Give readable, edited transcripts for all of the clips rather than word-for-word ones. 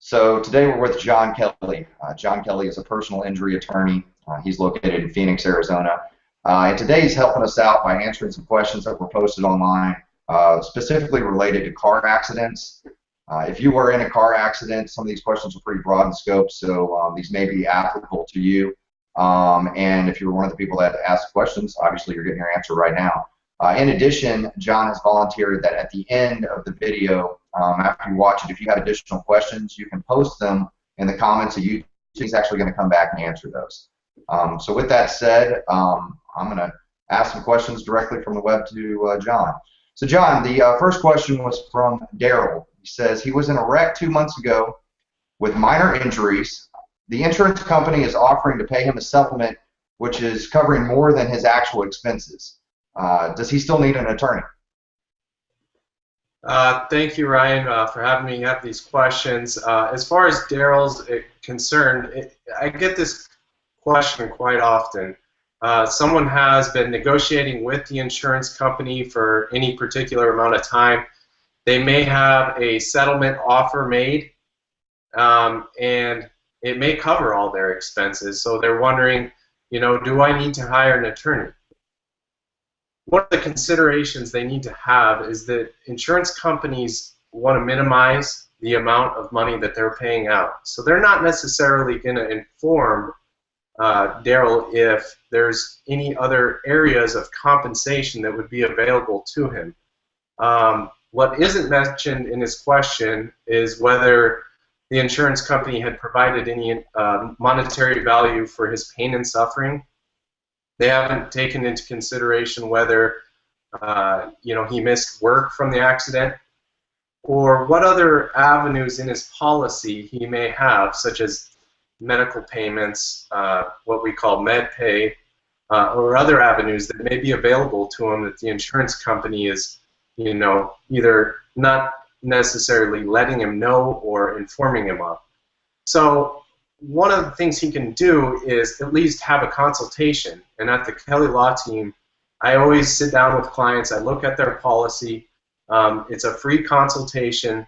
So today we're with John Kelly. John Kelly is a personal injury attorney. He's located in Phoenix, Arizona. And today he's helping us out by answering some questions that were posted online, specifically related to car accidents. If you were in a car accident, some of these questions are pretty broad in scope, so these may be applicable to you. And if you're one of the people that asked questions, obviously you're getting your answer right now. In addition, John has volunteered that at the end of the video, after you watch it, if you have additional questions, you can post them in the comments of YouTube. He's actually going to come back and answer those. So with that said, I'm going to ask some questions directly from the web to John. So John, the first question was from Daryl. He says he was in a wreck 2 months ago with minor injuries. The insurance company is offering to pay him a supplement which is covering more than his actual expenses. Does he still need an attorney? Thank you, Ryan, for having me have these questions. As far as Daryl's concerned, I get this question quite often. Someone has been negotiating with the insurance company for any particular amount of time. They may have a settlement offer made, and it may cover all their expenses. So they're wondering, do I need to hire an attorney? One of the considerations they need to have is that insurance companies want to minimize the amount of money that they're paying out. So they're not necessarily going to inform Daryl if there's any other areas of compensation that would be available to him. What isn't mentioned in his question is whether the insurance company had provided any monetary value for his pain and suffering. They haven't taken into consideration whether he missed work from the accident, or what other avenues in his policy he may have, such as medical payments, what we call med pay, or other avenues that may be available to him that the insurance company is, either not necessarily letting him know or informing him of. So one of the things he can do is at least have a consultation. And at the Kelly Law Team, I always sit down with clients, I look at their policy, it's a free consultation,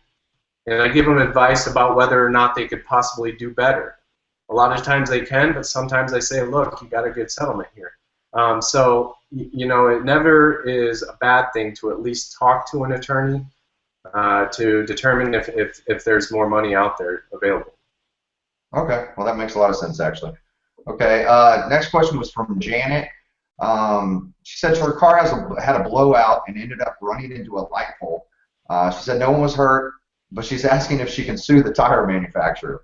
and I give them advice about whether or not they could possibly do better. A lot of times they can, but sometimes I say, look, you got a good settlement here. So, it never is a bad thing to at least talk to an attorney to determine if there's more money out there available. Okay, well that makes a lot of sense actually. Okay, next question was from Janet. She said her car had a blowout and ended up running into a light pole. She said no one was hurt, but she's asking if she can sue the tire manufacturer.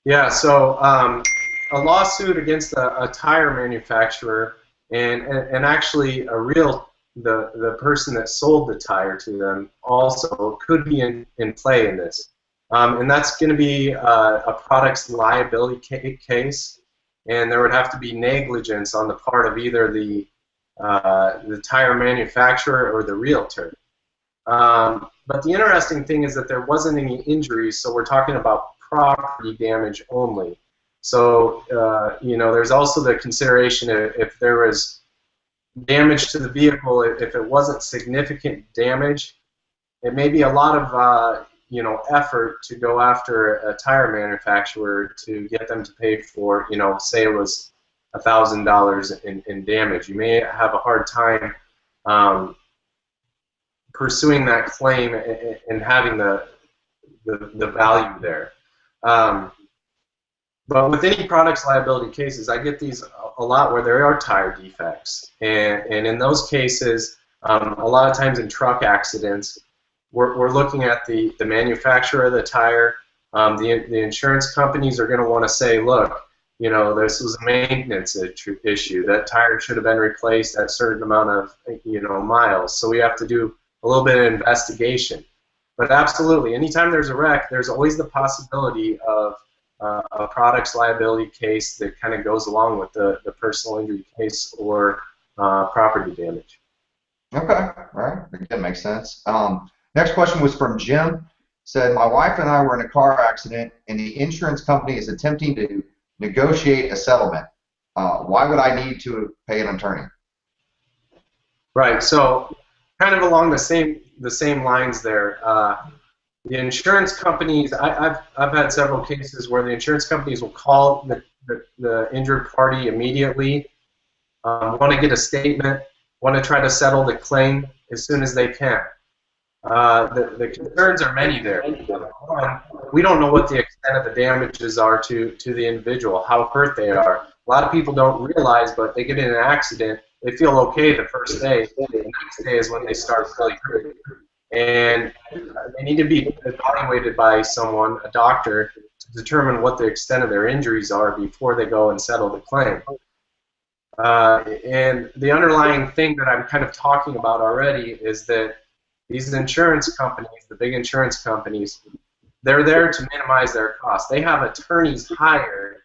Yeah, so a lawsuit against a tire manufacturer and actually the person that sold the tire to them also could be in play in this. And that's going to be a products liability case, and there would have to be negligence on the part of either the tire manufacturer or the realtor. But the interesting thing is that there wasn't any injuries, so we're talking about property damage only. So there's also the consideration if there was damage to the vehicle, if it wasn't significant damage, it may be a lot of effort to go after a tire manufacturer to get them to pay for, say it was $1,000 in damage. You may have a hard time pursuing that claim and having the value there. But with any products liability cases, I get these a lot where there are tire defects, and in those cases, a lot of times in truck accidents, we're looking at the manufacturer of the tire. The insurance companies are going to want to say, look, this was a maintenance issue. That tire should have been replaced at a certain amount of miles. So we have to do a little bit of investigation. But absolutely, anytime there's a wreck, there's always the possibility of a products liability case that kind of goes along with the personal injury case or property damage. Okay, all right, that makes sense. Next question was from Jim. Said, my wife and I were in a car accident, and the insurance company is attempting to negotiate a settlement. Why would I need to pay an attorney? Right. So, kind of along the same lines there. the insurance companies, I've had several cases where the insurance companies will call the injured party immediately, want to get a statement, want to try to settle the claim as soon as they can. The concerns are many there. One, we don't know what the extent of the damages are to the individual, how hurt they are. A lot of people don't realize, but they get in an accident, they feel okay the first day. The next day is when they start really hurting. And they need to be evaluated by someone, a doctor, to determine what the extent of their injuries are before they go and settle the claim. And the underlying thing that I'm kind of talking about already is that these insurance companies, the big insurance companies, they're there to minimize their costs. They have attorneys hired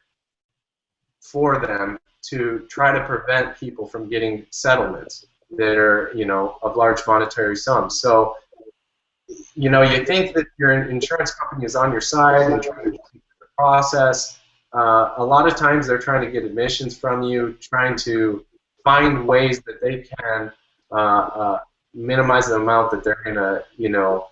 for them to try to prevent people from getting settlements that are, of large monetary sums. So, you think that your insurance company is on your side and trying to keep the process. A lot of times they're trying to get admissions from you, trying to find ways that they can minimize the amount that they're going to,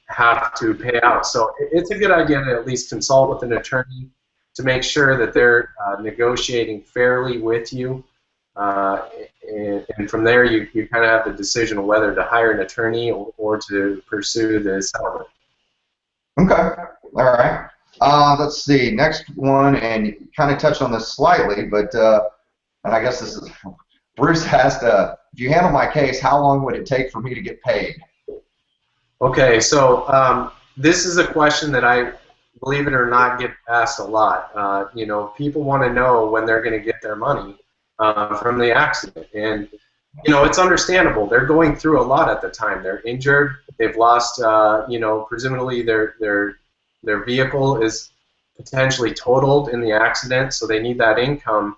have to pay out. So it's a good idea to at least consult with an attorney to make sure that they're negotiating fairly with you. And from there, you kind of have the decision of whether to hire an attorney or to pursue the settlement. Okay. All right. Let's see. Next one, and you kind of touched on this slightly, but and I guess this is Bruce asked, if you handle my case, how long would it take for me to get paid? Okay, so this is a question that I, believe it or not, get asked a lot. People want to know when they're going to get their money from the accident, and it's understandable. They're going through a lot at the time. They're injured. They've lost. Presumably their vehicle is potentially totaled in the accident, so they need that income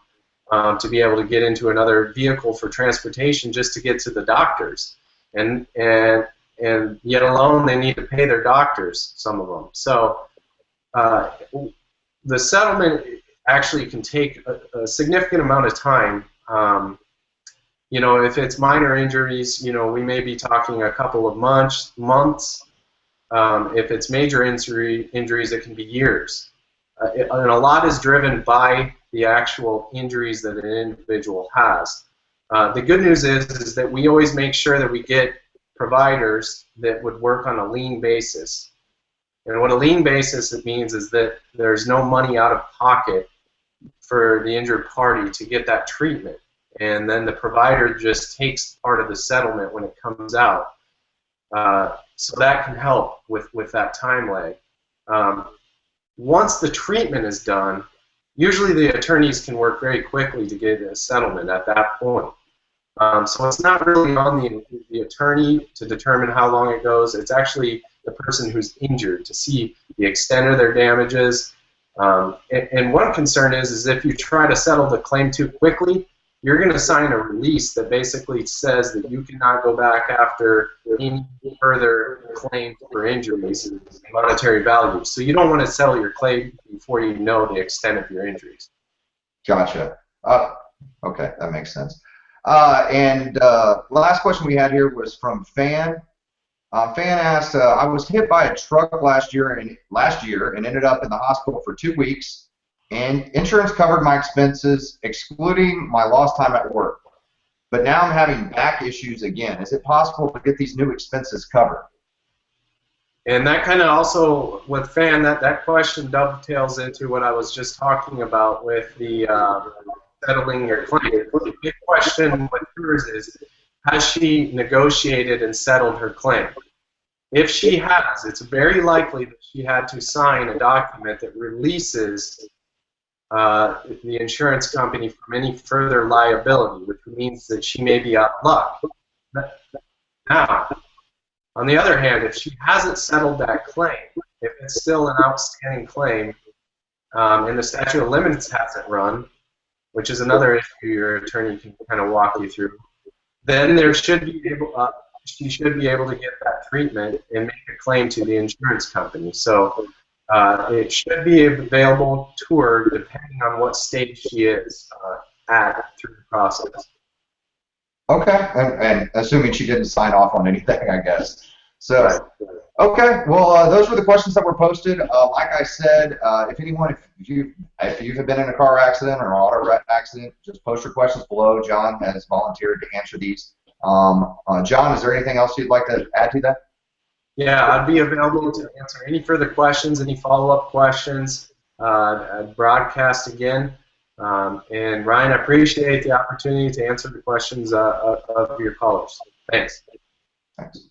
to be able to get into another vehicle for transportation just to get to the doctors, and yet alone they need to pay their doctors, some of them. So the settlement actually can take a significant amount of time. If it's minor injuries, we may be talking a couple of months. If it's major injuries, it can be years. And a lot is driven by the actual injuries that an individual has. The good news is that we always make sure that we get providers that would work on a lien basis. And what a lien basis it means is that there's no money out of pocket for the injured party to get that treatment. And then the provider just takes part of the settlement when it comes out. So that can help with that time lag. Once the treatment is done, usually the attorneys can work very quickly to get a settlement at that point. So it's not really on the attorney to determine how long it goes. It's actually the person who's injured to see the extent of their damages. And one concern is if you try to settle the claim too quickly, you're going to sign a release that basically says that you cannot go back after any further claims for injuries and monetary value. So you don't want to settle your claim before you know the extent of your injuries. Gotcha. Okay, that makes sense. And last question we had here was from Fan. Fan asked, I was hit by a truck last year and ended up in the hospital for 2 weeks. And insurance covered my expenses, excluding my lost time at work. But now I'm having back issues again. Is it possible to get these new expenses covered? And that kind of also, with Fan, that question dovetails into what I was just talking about with the settling your claim. The big question with hers is, has she negotiated and settled her claim? If she has, it's very likely that she had to sign a document that releases the insurance company from any further liability, which means that she may be out of luck. Now, on the other hand, if she hasn't settled that claim, if it's still an outstanding claim, and the statute of limits hasn't run, which is another issue your attorney can kind of walk you through, then she should be able to get that treatment and make a claim to the insurance company. So it should be available to her depending on what stage she is at through the process. Okay, and assuming she didn't sign off on anything, I guess. So, Okay, well, those were the questions that were posted. Like I said, if you have been in a car accident or an auto wreck accident, just post your questions below. John has volunteered to answer these. John, is there anything else you'd like to add to that? Yeah, I'd be available to answer any further questions, any follow-up questions. I'd broadcast again. And Ryan, I appreciate the opportunity to answer the questions of your callers. Thanks. Thanks.